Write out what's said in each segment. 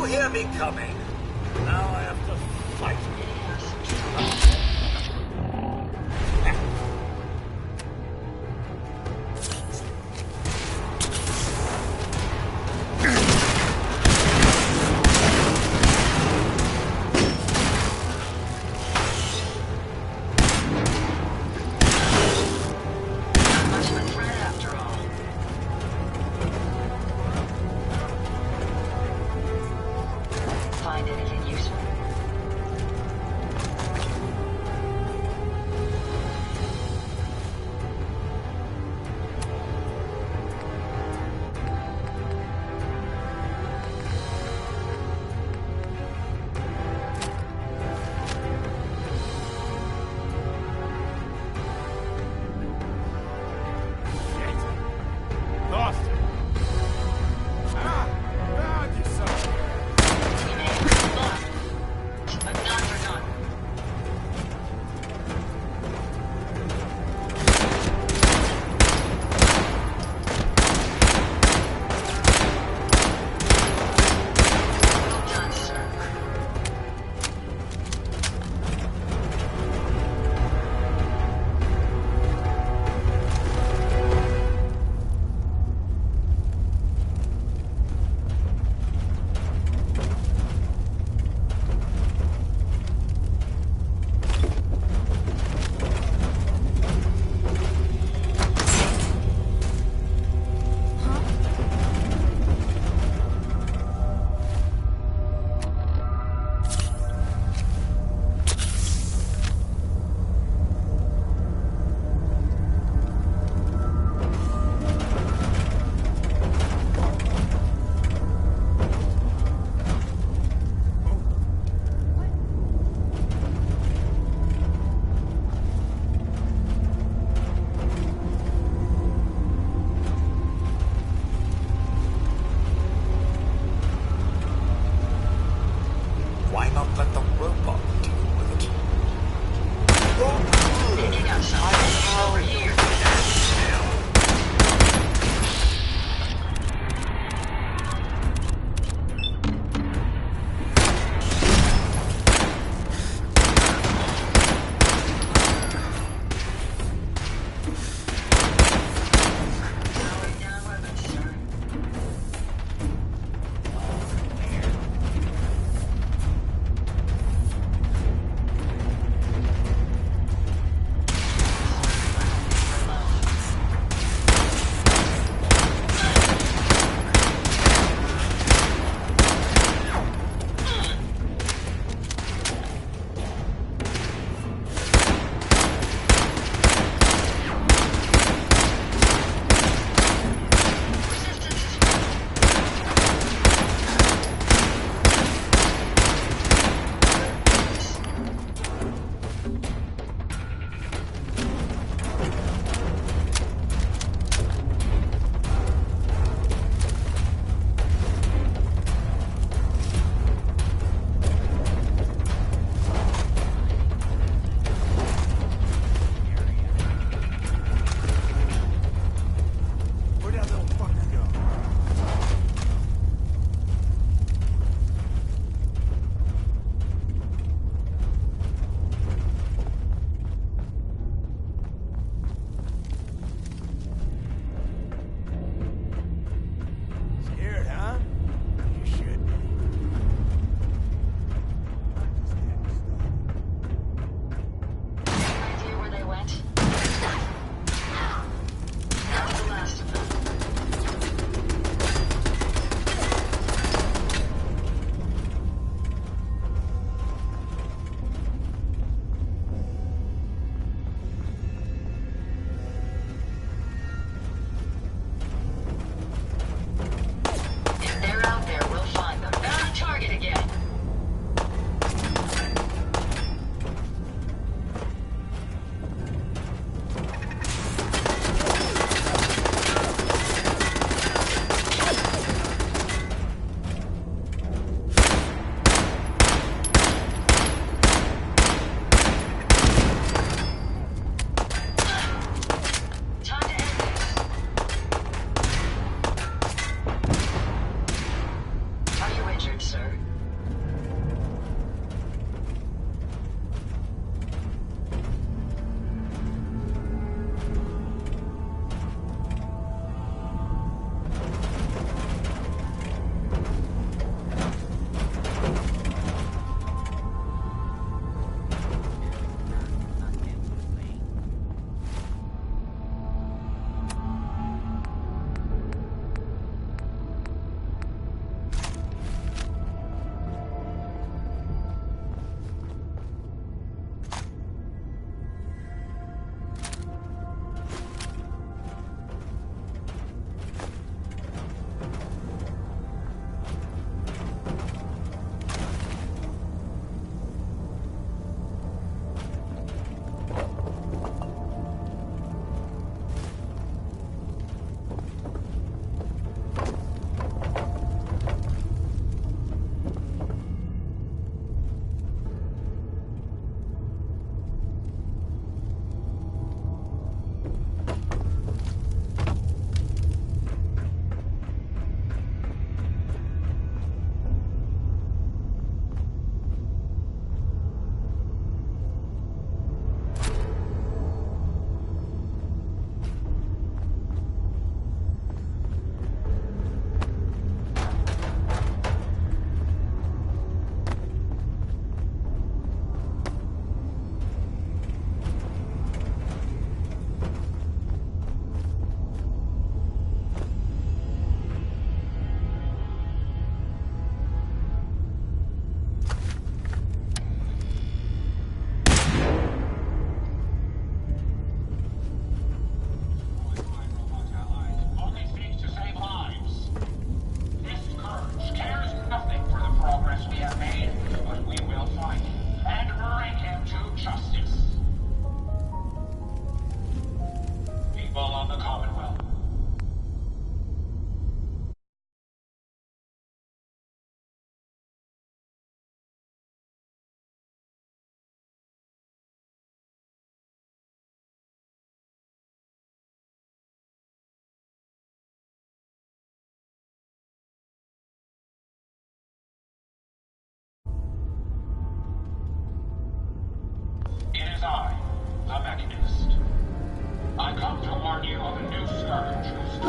hear me coming? Now I have to fight.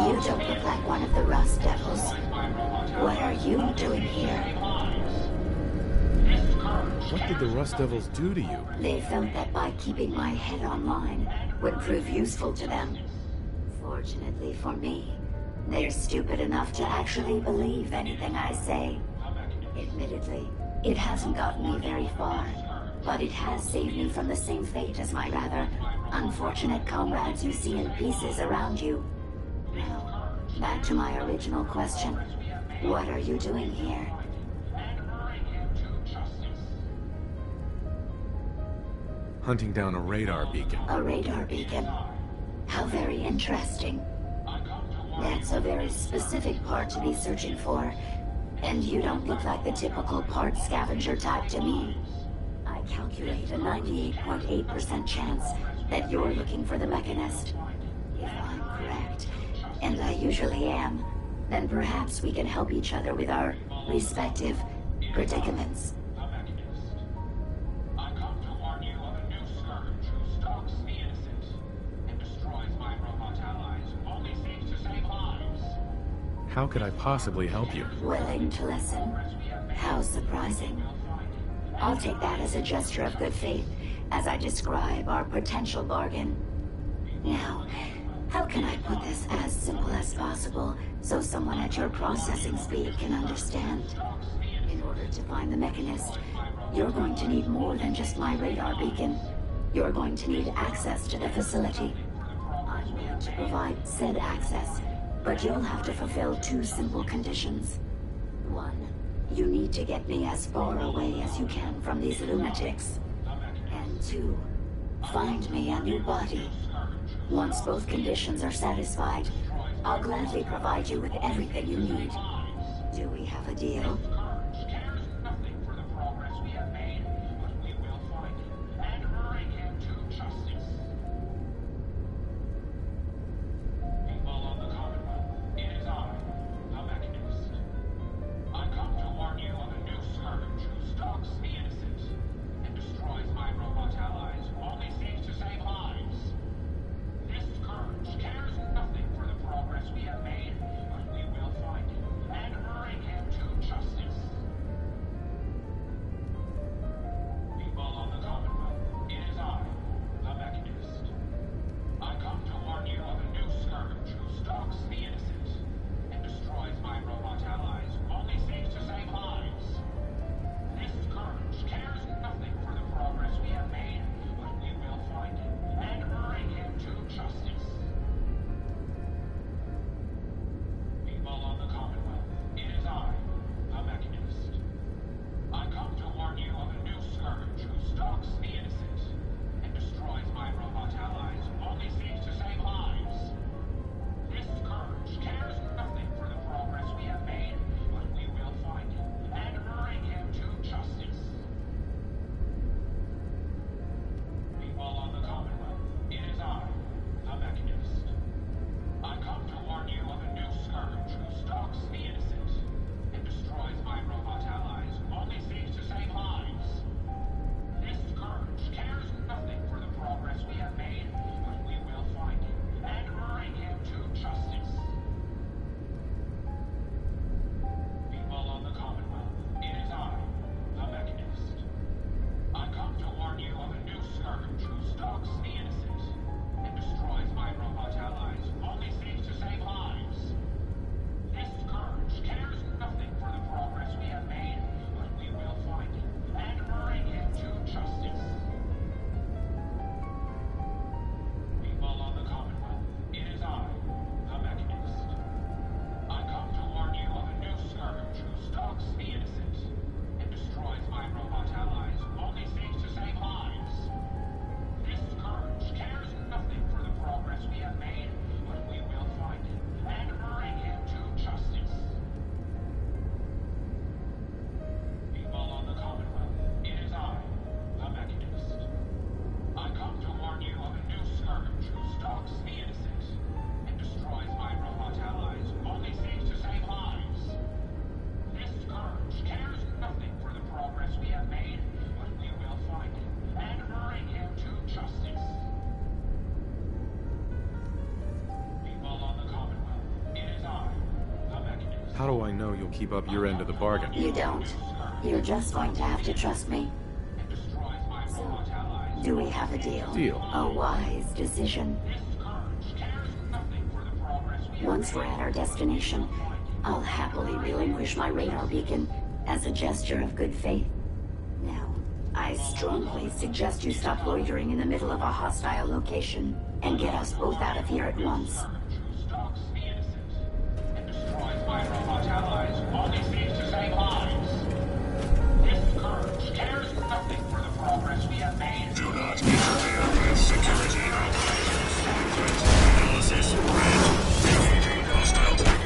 You don't look like one of the Rust Devils. What are you doing here? What did the Rust Devils do to you? They felt that by keeping my head online would prove useful to them. Fortunately for me, they're stupid enough to actually believe anything I say. Admittedly, it hasn't gotten me very far, but it has saved me from the same fate as my rather unfortunate comrades you see in pieces around you. Now, back to my original question. What are you doing here? Hunting down a radar beacon. A radar beacon? How very interesting. That's a very specific part to be searching for, and you don't look like the typical part scavenger type to me. I calculate a 98.8% chance that you're looking for the Mechanist. If I'm correct, and I usually am, then perhaps we can help each other with our respective predicaments. How could I possibly help you? Willing to listen? How surprising. I'll take that as a gesture of good faith as I describe our potential bargain. Now, how can I put this as simple as possible so someone at your processing speed can understand? In order to find the Mechanist, you're going to need more than just my radar beacon. You're going to need access to the facility. I'm going to provide said access, but you'll have to fulfill two simple conditions. One, you need to get me as far away as you can from these lunatics. And two, find me a new body. Once both conditions are satisfied, I'll gladly provide you with everything you need. Do we have a deal? Justice. How do I know you'll keep up your end of the bargain? You don't. You're just going to have to trust me. So, do we have a deal? Deal. A wise decision. Once we're at our destination, I'll happily relinquish my radar beacon as a gesture of good faith. Now, I strongly suggest you stop loitering in the middle of a hostile location and get us both out of here at once. Do not interfere with security operations. Analysis red. Engaging hostile target.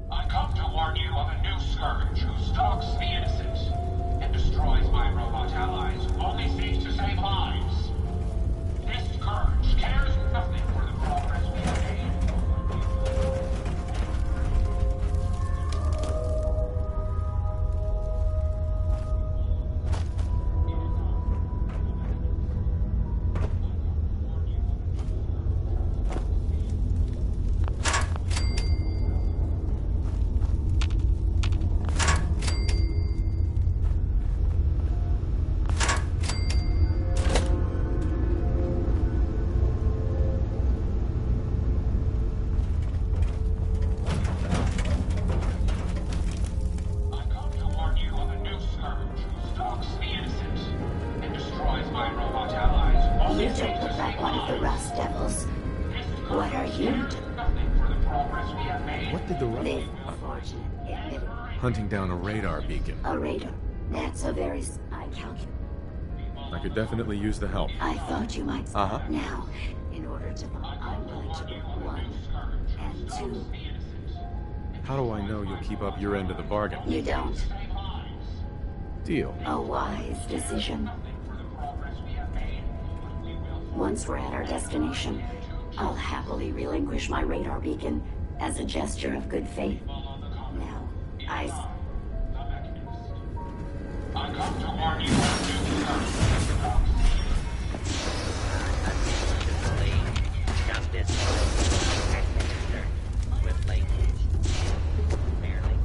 I come to warn you of a new scourge who stalks the innocent and destroys my robot allies who only seeks to save lives. This scourge cares nothing for the progress we have made. You don't look like one of the Rust Devils. What are you doing? What did the rust... They've unfortunately admitted Hunting down a radar beacon. a radar. That's a very... I calculate. I could definitely use the help. I thought you might... Uh-huh. Now, in order to... I'm willing to do one and two. How do I know you'll keep up your end of the bargain? You don't. Deal. A wise decision. Once we're at our destination, I'll happily relinquish my radar beacon as a gesture of good faith. Now, I come to warn you of a new scourge. Justice administered swiftly, fairly.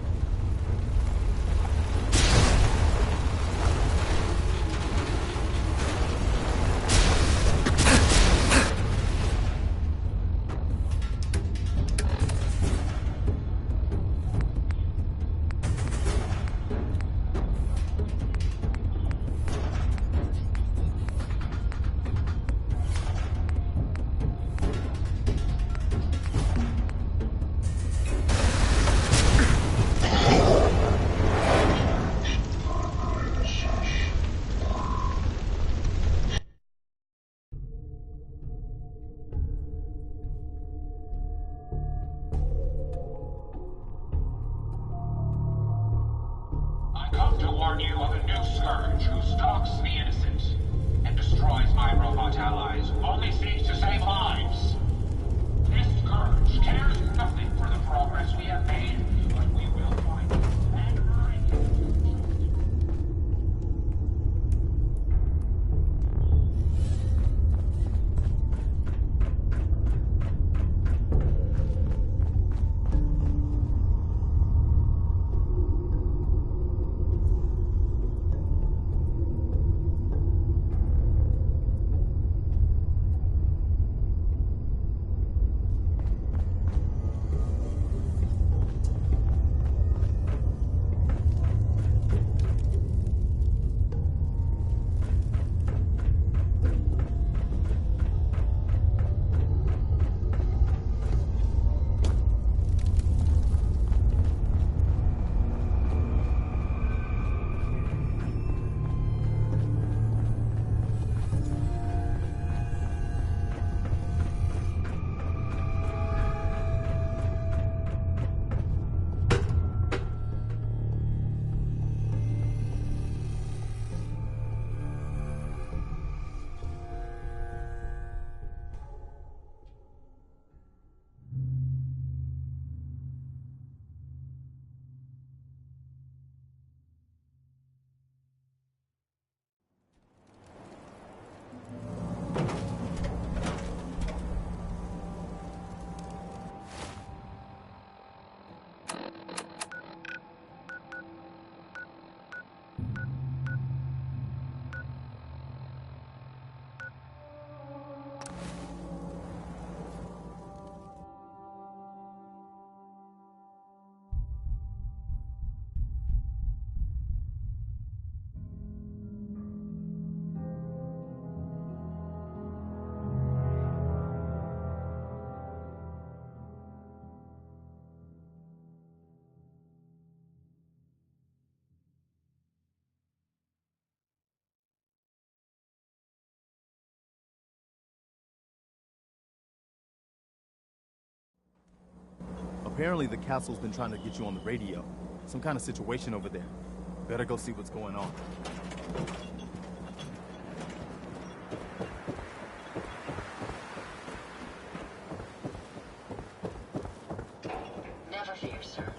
Apparently the castle's been trying to get you on the radio. Some kind of situation over there. Better go see what's going on. Never fear, sir.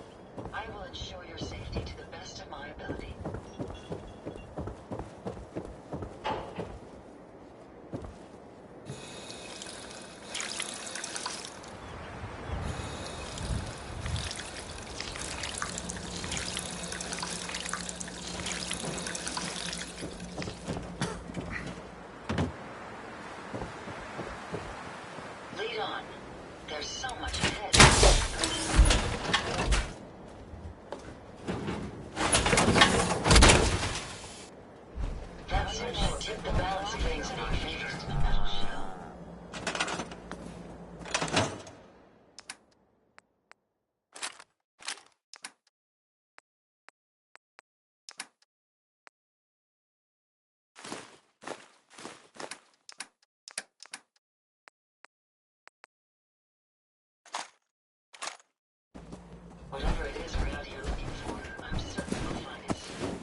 I will ensure your safety to the best of my ability. Lead on. There's so much ahead. That search should tip the balance of things in our favor. Metal shell. Whatever it is we're out here looking for, I'm certain we'll find it soon.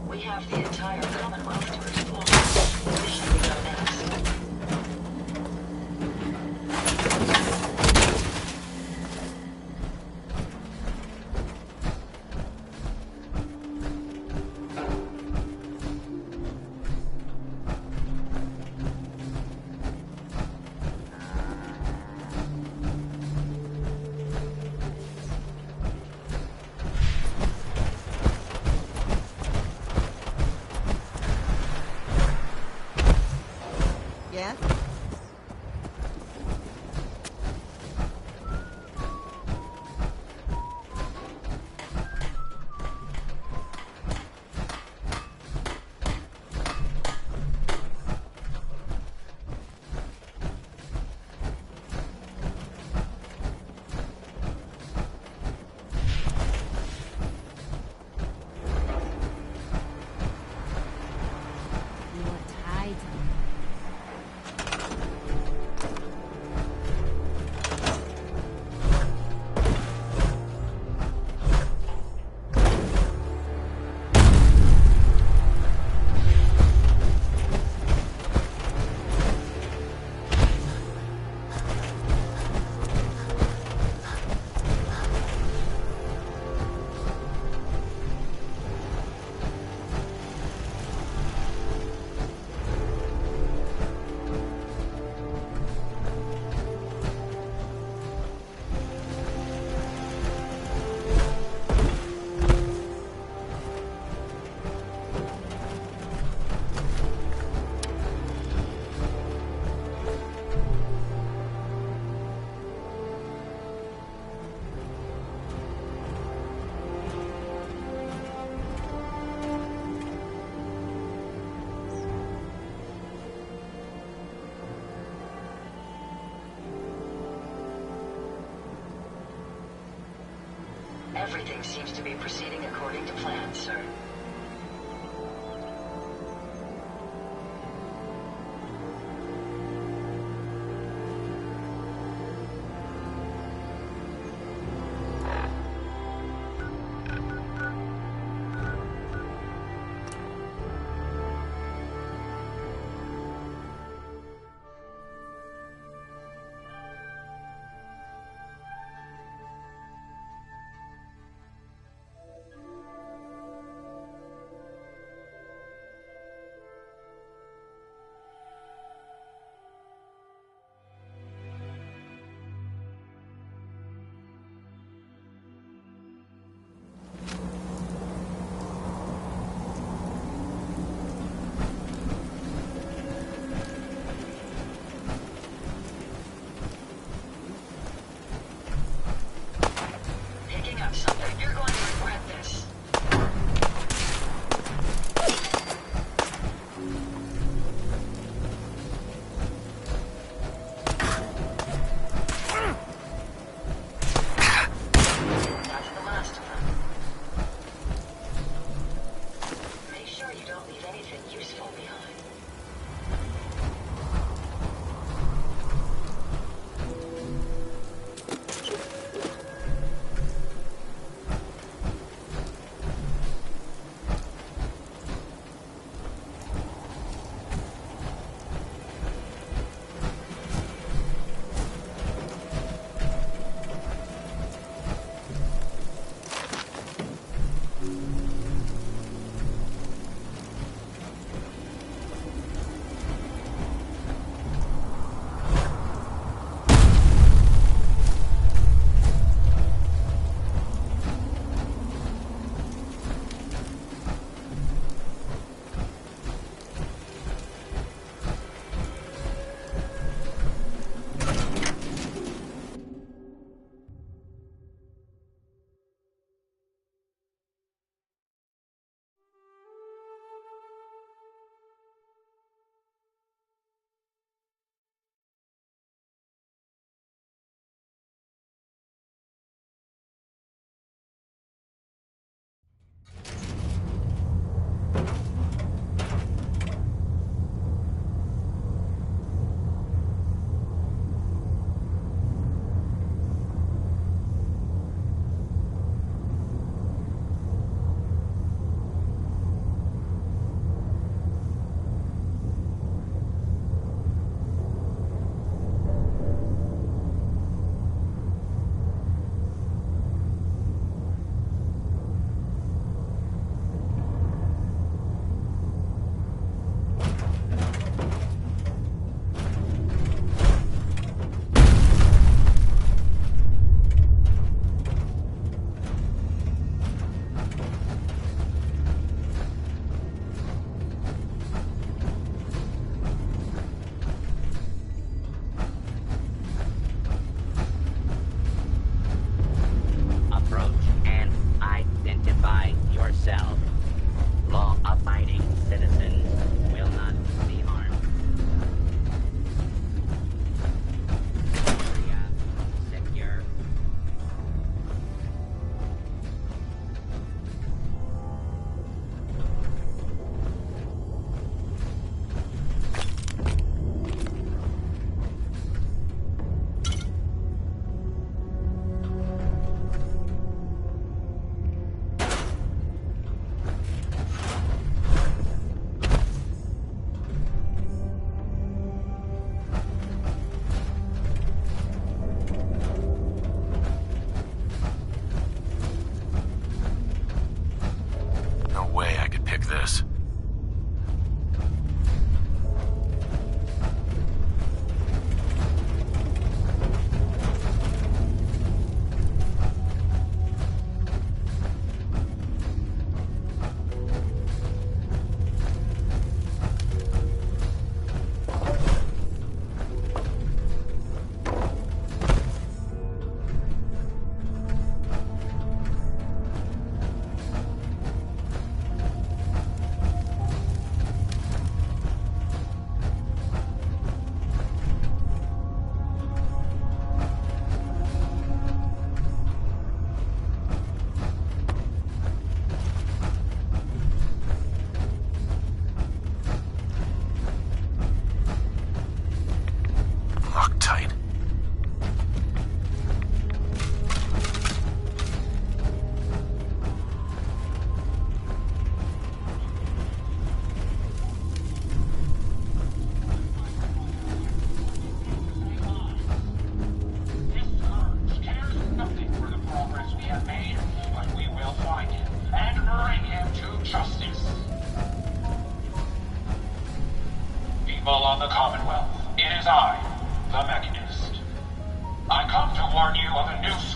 We have the entire Commonwealth to explore. Where should we go next? Yes? You are tied. Everything seems to be proceeding according to plan, sir.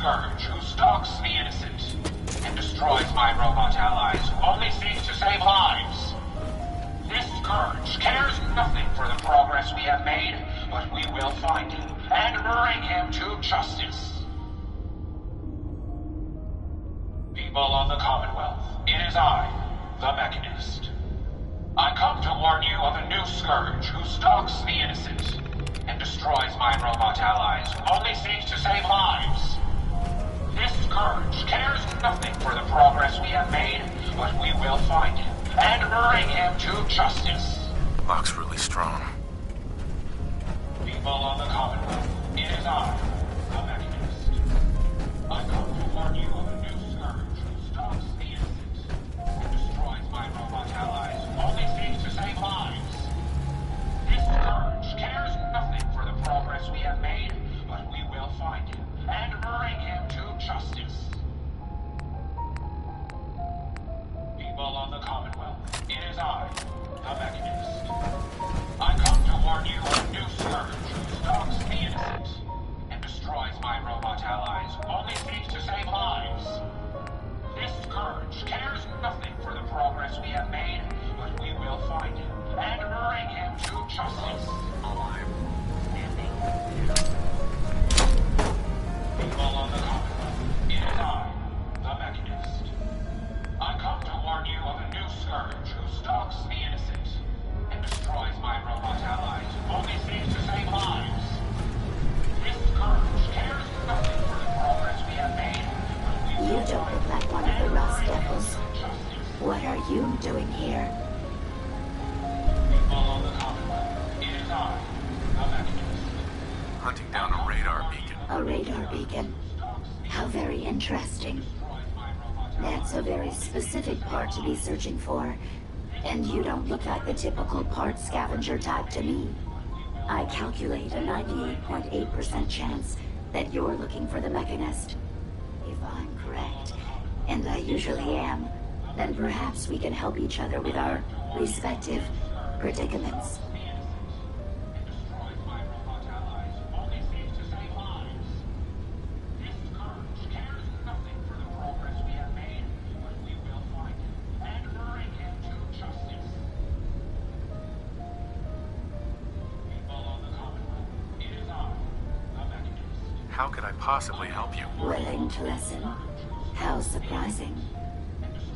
scourge who stalks the innocent and destroys my robot allies who only seek to save lives. This scourge cares nothing for the progress we have made, but we will find him and bring him to justice. People of the Commonwealth, it is I, the Mechanist. I come to warn you of a new scourge who stalks the innocent and destroys my robot allies who only seek to save lives. This scourge cares nothing for the progress we have made, but we will find him and bring him to justice. Lock's really strong. People of the Commonwealth, it is I, the Mechanist. I come to warn you of a new scourge who stalks the innocent and destroys my robot allies who only seek to save lives. This scourge cares nothing for the progress we have made, but we will find him and bring him to justice. People of the Commonwealth, it is I, the Mechanist. I come to warn you of a new scourge who stalks the innocent and destroys my robot allies who only seek to save lives. This scourge cares nothing for the progress we have made, but we will find him and bring him to justice. Alarm. Standing. People of the Commonwealth, it is I, the Mechanist. I come to warn you of a new scourge who stalks the innocent and destroys my robot allies who only seek to save lives. This scourge cares nothing for the progress we have made, but we You will don't look like one of the Rust Devils. What are you doing here? People of the Commonwealth, it is I, the Mechanist. Hunting down a radar beacon. A radar beacon. How very interesting. That's a very specific part to be searching for. And you don't look like the typical part scavenger type to me. I calculate a 98.8% chance that you're looking for the Mechanist. If I'm correct, and I usually am, then perhaps we can help each other with our respective predicaments. How could I possibly help you? Willing to listen? How surprising.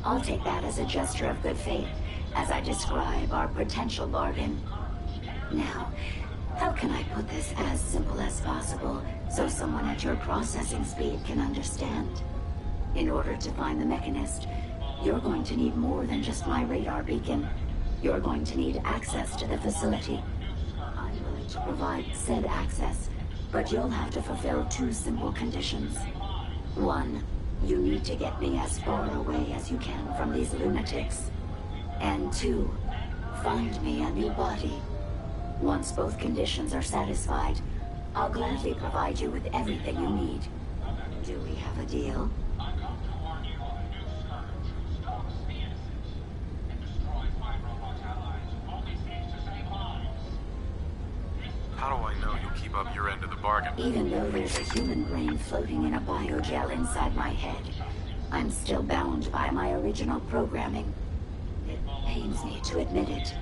I'll take that as a gesture of good faith as I describe our potential bargain. Now, how can I put this as simple as possible so someone at your processing speed can understand? In order to find the Mechanist, you're going to need more than just my radar beacon. You're going to need access to the facility. I'm willing to provide said access, but you'll have to fulfill two simple conditions. One, you need to get me as far away as you can from these lunatics. And two, find me a new body. Once both conditions are satisfied, I'll gladly provide you with everything you need. Do we have a deal? How do I know you'll keep up your end of the bargain? Even though there's a human brain floating in a biogel inside my head, I'm still bound by my original programming. It pains me to admit it,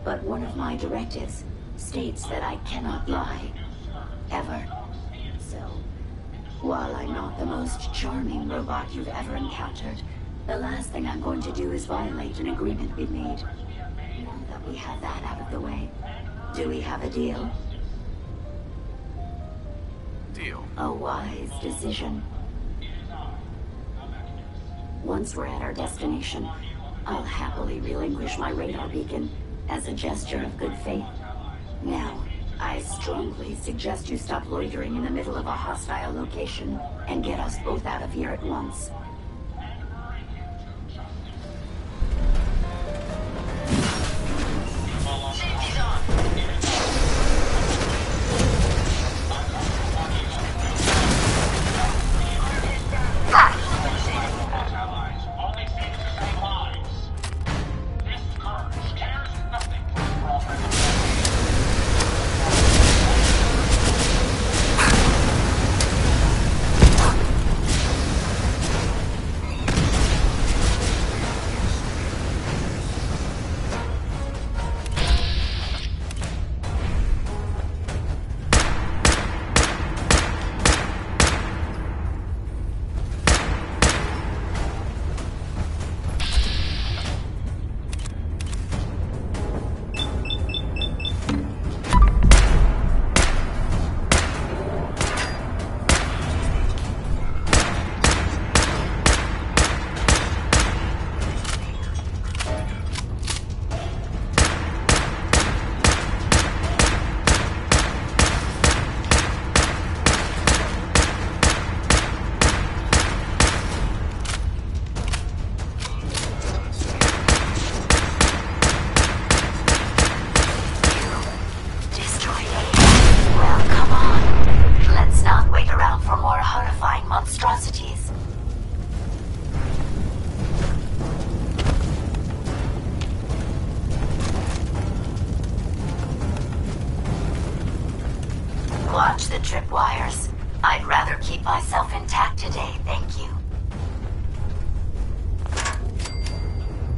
but one of my directives states that I cannot lie. Ever. So, while I'm not the most charming robot you've ever encountered, the last thing I'm going to do is violate an agreement we made. Now that we have that out of the way, do we have a deal? Deal. A wise decision. Once we're at our destination, I'll happily relinquish my radar beacon as a gesture of good faith. Now, I strongly suggest you stop loitering in the middle of a hostile location and get us both out of here at once. Safety's on. allies only seek to save lives. This scourge cares nothing for the progress. Watch the tripwires. I'd rather keep myself intact today, thank you.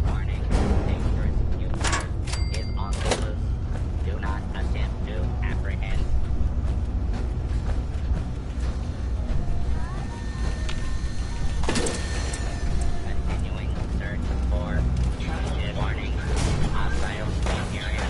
Warning. Dangerous user is on the loose. Do not attempt to apprehend. Continuing search for target. Warning. Hostile in area.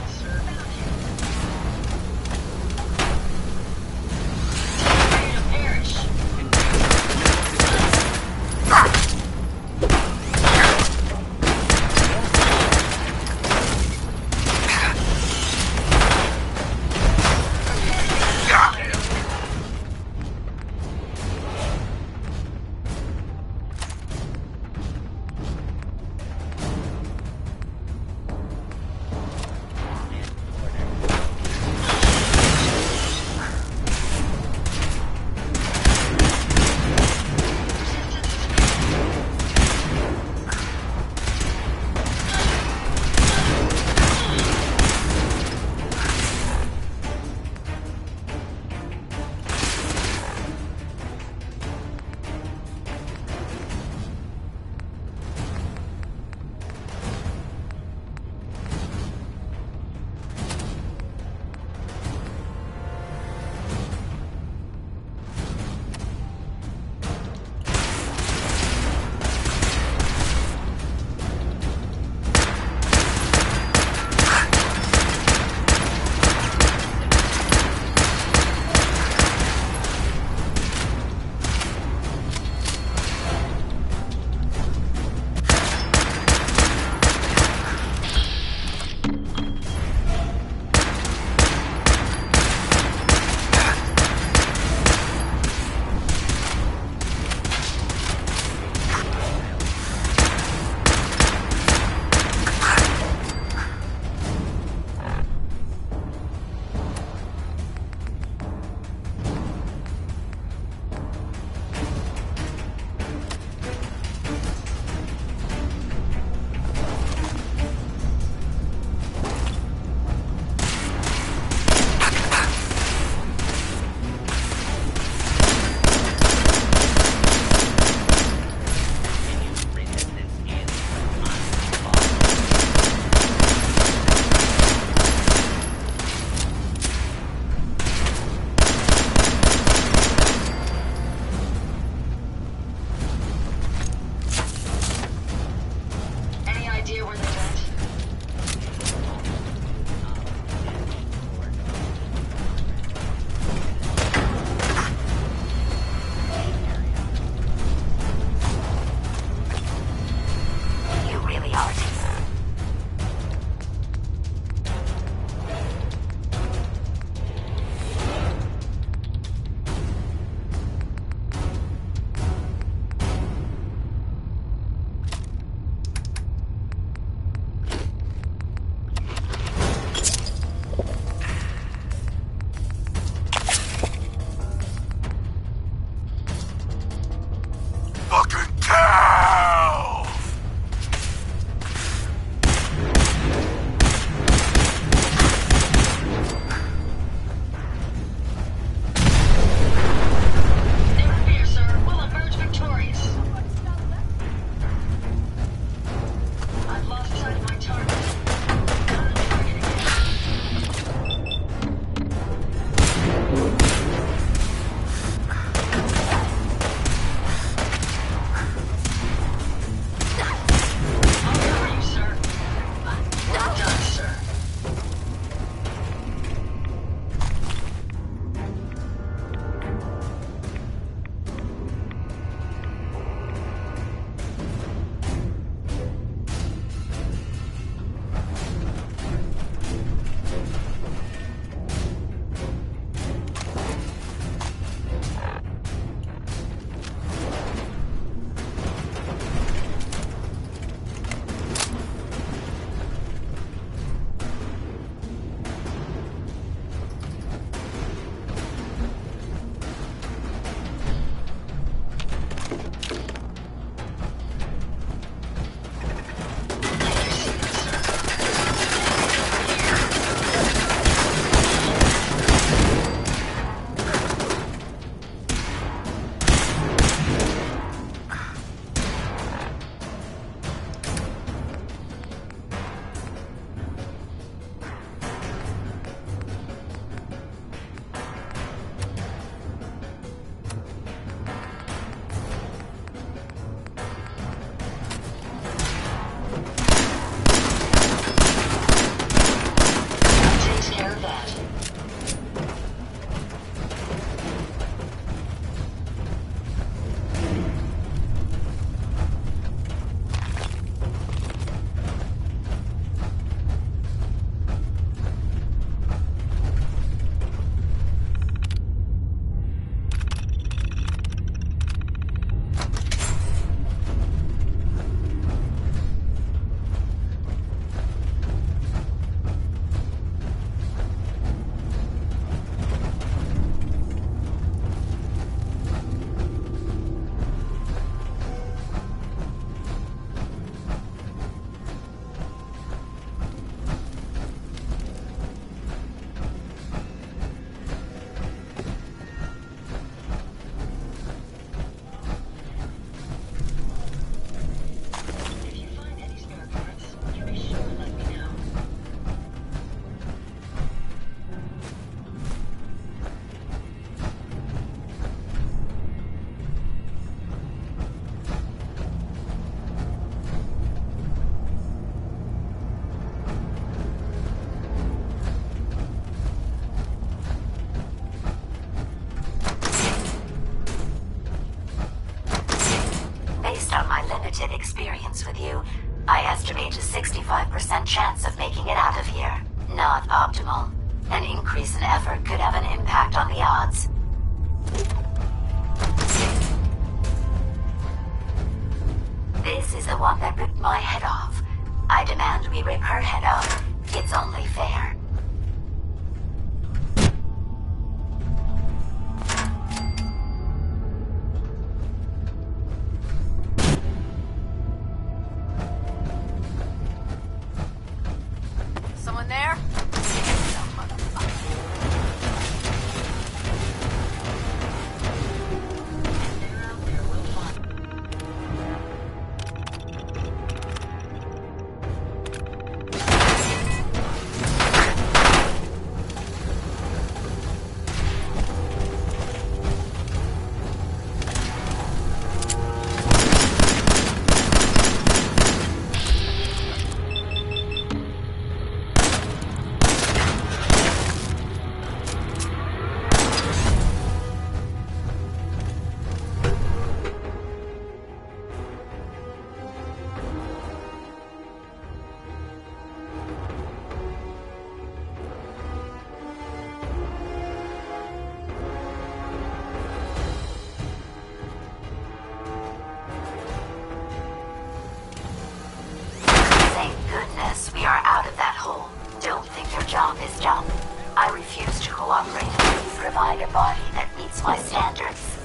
limited experience with you, I estimate a 65% chance of making it out of here. Not optimal. An increase in effort could have an impact on the odds. This is the one that ripped my head off. I demand we rip her head off. It's only fair. Someone there? Thank goodness we are out of that hole. Don't think your job is done. I refuse to cooperate until you provide a body that meets my standards.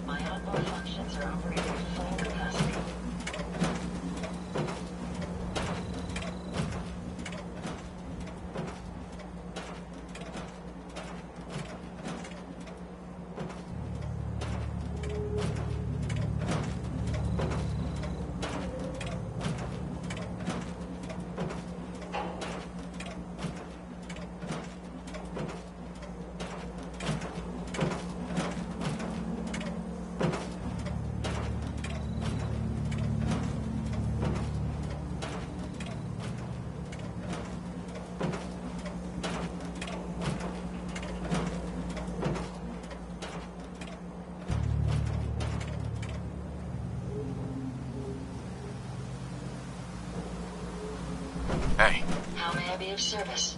My onboard functions are operating at full capacity. Hey, How may I be of service?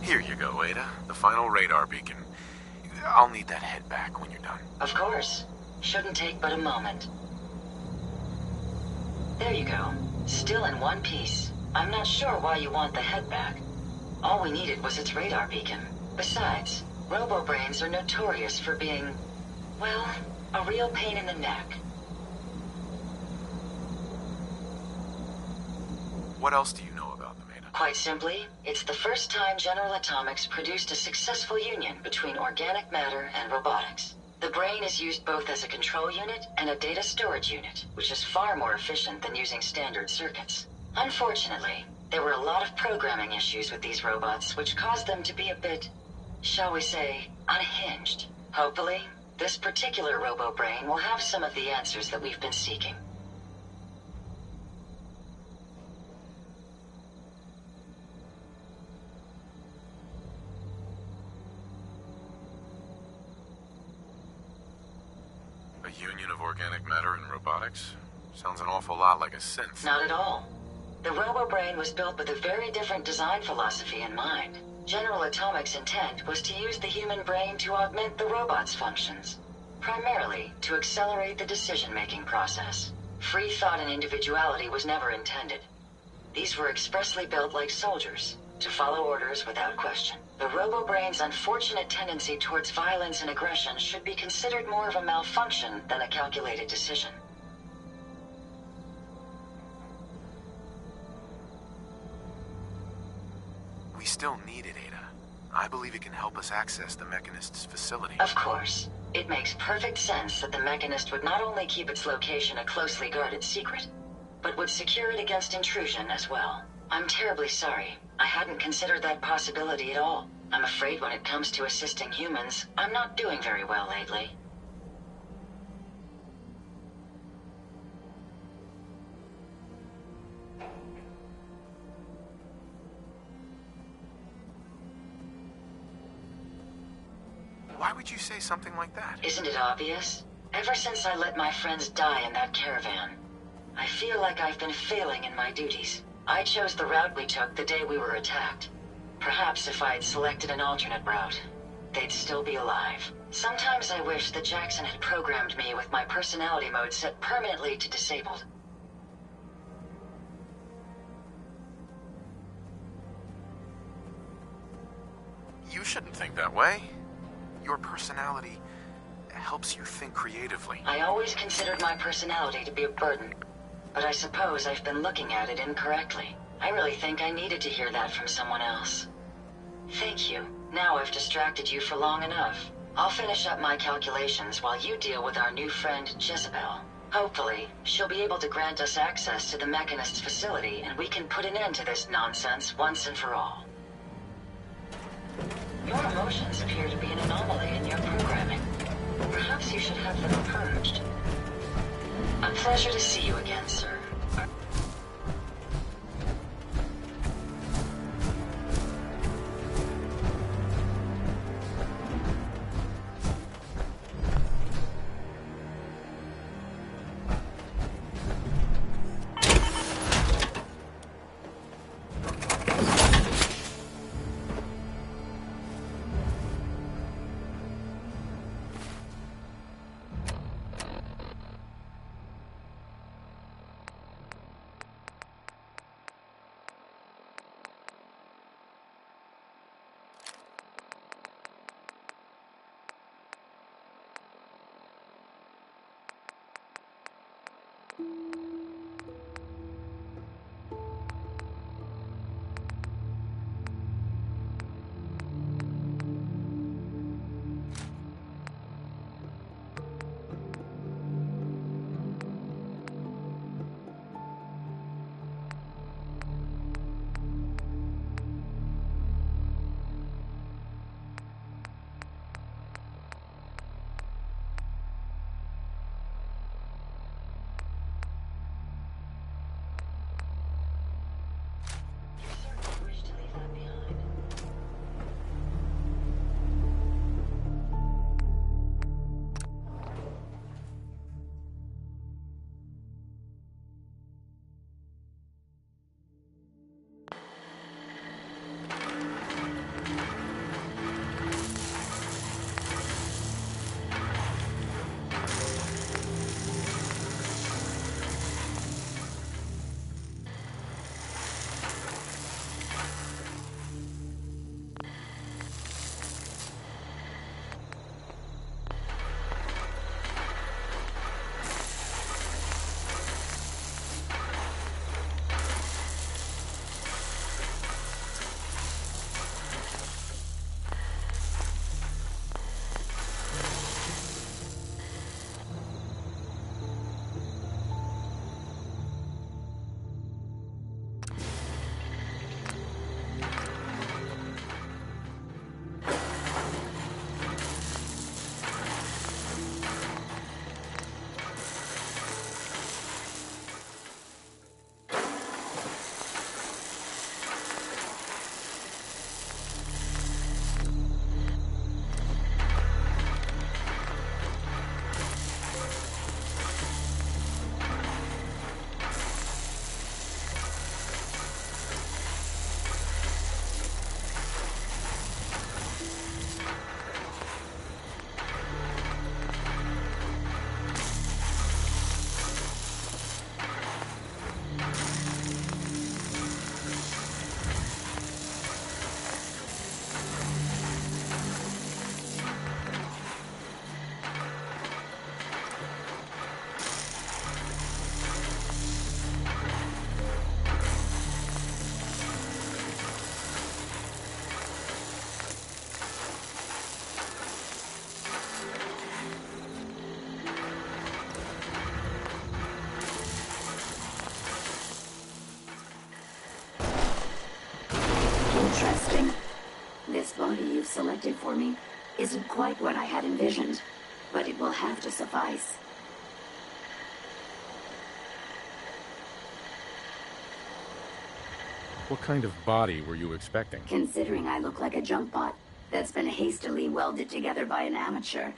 Here you go, Ada. The final radar beacon. I'll need that head back when you're done. Of course. Shouldn't take but a moment. There you go. Still in one piece. I'm not sure why you want the head back. All we needed was its radar beacon. Besides, robo-brains are notorious for being, well, a real pain in the neck. What else do you know about them, Ada? Quite simply, it's the first time General Atomics produced a successful union between organic matter and robotics. The brain is used both as a control unit and a data storage unit, which is far more efficient than using standard circuits. Unfortunately, there were a lot of programming issues with these robots, which caused them to be a bit, shall we say, unhinged. Hopefully, this particular robo-brain will have some of the answers that we've been seeking. A union of organic matter and robotics? Sounds an awful lot like a synth. Not at all. The robo-brain was built with a very different design philosophy in mind. General Atomics' intent was to use the human brain to augment the robot's functions, primarily to accelerate the decision-making process. Free thought and individuality was never intended. These were expressly built like soldiers, to follow orders without question. The robo-brain's unfortunate tendency towards violence and aggression should be considered more of a malfunction than a calculated decision. We still need it, Ada. I believe it can help us access the Mechanist's facility. Of course. It makes perfect sense that the Mechanist would not only keep its location a closely guarded secret, but would secure it against intrusion as well. I'm terribly sorry. I hadn't considered that possibility at all. I'm afraid when it comes to assisting humans, I'm not doing very well lately. Why would you say something like that? Isn't it obvious? Ever since I let my friends die in that caravan, I feel like I've been failing in my duties. I chose the route we took the day we were attacked. Perhaps if I had selected an alternate route, they'd still be alive. Sometimes I wish that Jackson had programmed me with my personality mode set permanently to disabled. You shouldn't think that way. Your personality helps you think creatively. I always considered my personality to be a burden, but I suppose I've been looking at it incorrectly. I really think I needed to hear that from someone else. Thank you. Now I've distracted you for long enough. I'll finish up my calculations while you deal with our new friend, Jezebel. Hopefully, she'll be able to grant us access to the Mechanist's facility and we can put an end to this nonsense once and for all. Your emotions appear to be an anomaly in your programming. Perhaps you should have them purged. A pleasure to see you again, sir. isn't quite what I had envisioned, but it will have to suffice. What kind of body were you expecting? Considering I look like a junk bot that's been hastily welded together by an amateur,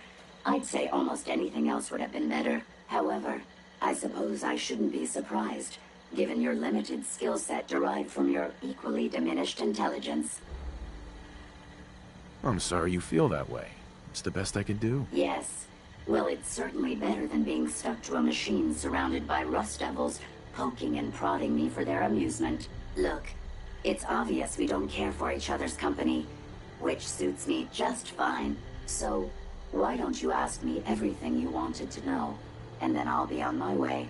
I'd say almost anything else would have been better. However, I suppose I shouldn't be surprised, given your limited skill set derived from your equally diminished intelligence. I'm sorry you feel that way. It's the best I could do. Yes. Well, it's certainly better than being stuck to a machine surrounded by rust devils poking and prodding me for their amusement. Look, it's obvious we don't care for each other's company, which suits me just fine. So, why don't you ask me everything you wanted to know, and then I'll be on my way.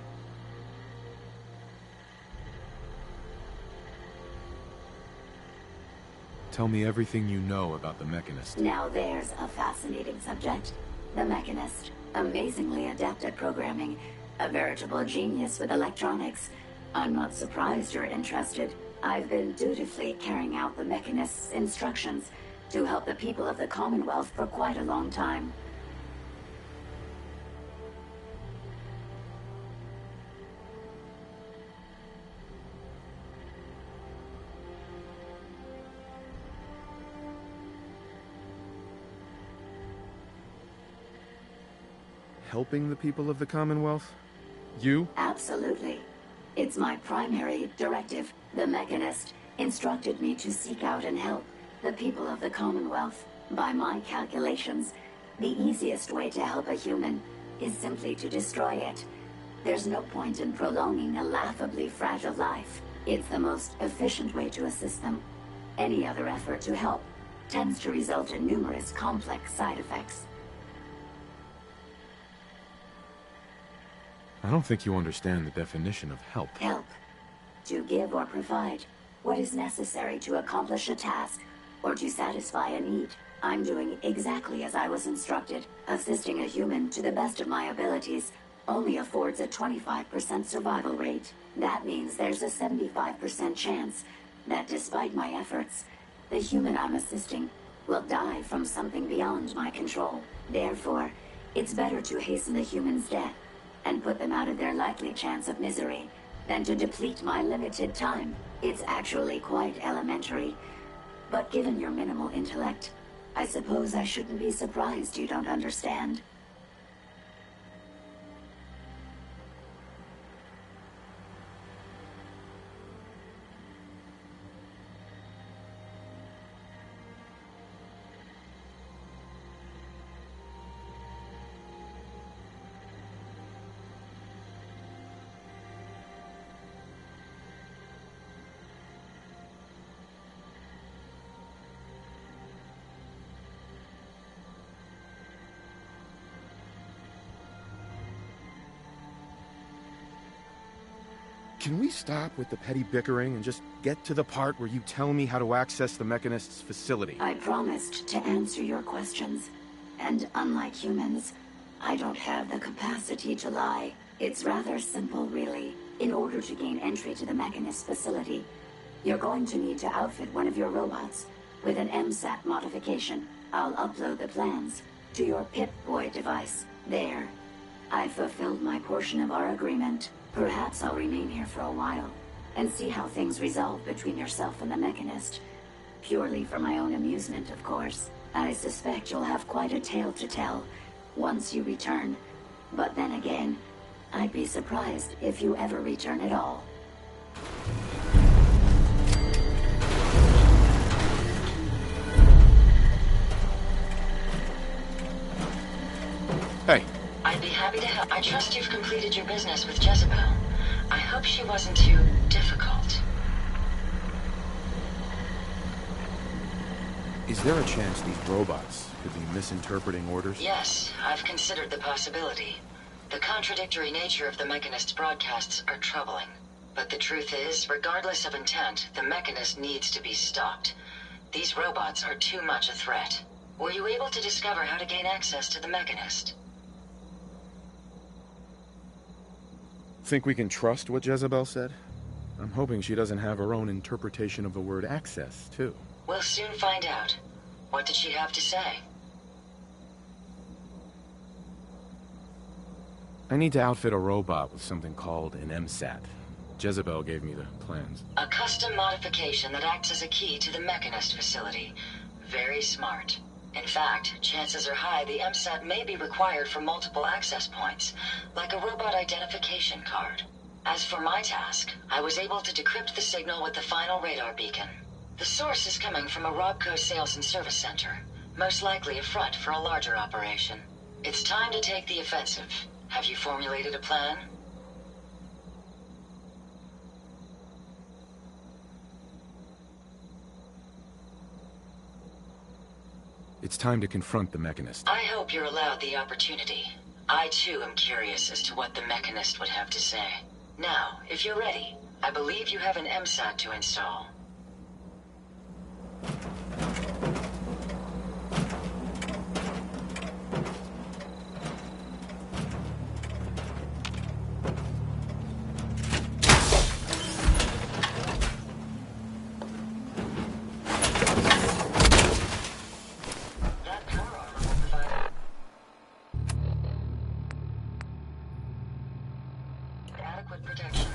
Tell me everything you know about the Mechanist. Now there's a fascinating subject. The Mechanist, amazingly adept at programming, a veritable genius with electronics. I'm not surprised you're interested. I've been dutifully carrying out the Mechanist's instructions to help the people of the Commonwealth for quite a long time. Helping the people of the Commonwealth? You? Absolutely. It's my primary directive. The Mechanist instructed me to seek out and help the people of the Commonwealth. By my calculations, the easiest way to help a human is simply to destroy it. There's no point in prolonging a laughably fragile life. It's the most efficient way to assist them. Any other effort to help tends to result in numerous complex side effects. I don't think you understand the definition of help. Help. To give or provide what is necessary to accomplish a task or to satisfy a need. I'm doing exactly as I was instructed. Assisting a human to the best of my abilities only affords a 25% survival rate. That means there's a 75% chance that despite my efforts, the human I'm assisting will die from something beyond my control. Therefore, it's better to hasten the human's death and put them out of their likely chance of misery than to deplete my limited time. It's actually quite elementary, but given your minimal intellect, I suppose I shouldn't be surprised you don't understand. Can we stop with the petty bickering and just get to the part where you tell me how to access the Mechanist's facility? I promised to answer your questions, and unlike humans, I don't have the capacity to lie. It's rather simple, really. In order to gain entry to the Mechanist facility, you're going to need to outfit one of your robots with an MSAT modification. I'll upload the plans to your Pip-Boy device. There. I've fulfilled my portion of our agreement. Perhaps I'll remain here for a while and see how things resolve between yourself and the Mechanist. Purely for my own amusement, of course. I suspect you'll have quite a tale to tell once you return. But then again, I'd be surprised if you ever return at all. Hey. I'd be happy to help. I trust you've completed your business with Jezebel. I hope she wasn't too difficult. Is there a chance these robots could be misinterpreting orders? Yes, I've considered the possibility. The contradictory nature of the Mechanist's broadcasts are troubling. But the truth is, regardless of intent, the Mechanist needs to be stopped. These robots are too much a threat. Were you able to discover how to gain access to the Mechanist? Think we can trust what Jezebel said? I'm hoping she doesn't have her own interpretation of the word access, too. We'll soon find out. What did she have to say? I need to outfit a robot with something called an MSAT. Jezebel gave me the plans. A custom modification that acts as a key to the Mechanist facility. Very smart. In fact, chances are high the MSAT may be required for multiple access points, like a robot identification card. As for my task, I was able to decrypt the signal with the final radar beacon. The source is coming from a Robco sales and service center, most likely a front for a larger operation. It's time to take the offensive. Have you formulated a plan? It's time to confront the Mechanist. I hope you're allowed the opportunity. I too am curious as to what the Mechanist would have to say. Now, if you're ready, I believe you have an MSAT to install. That power armor will provide adequate protection.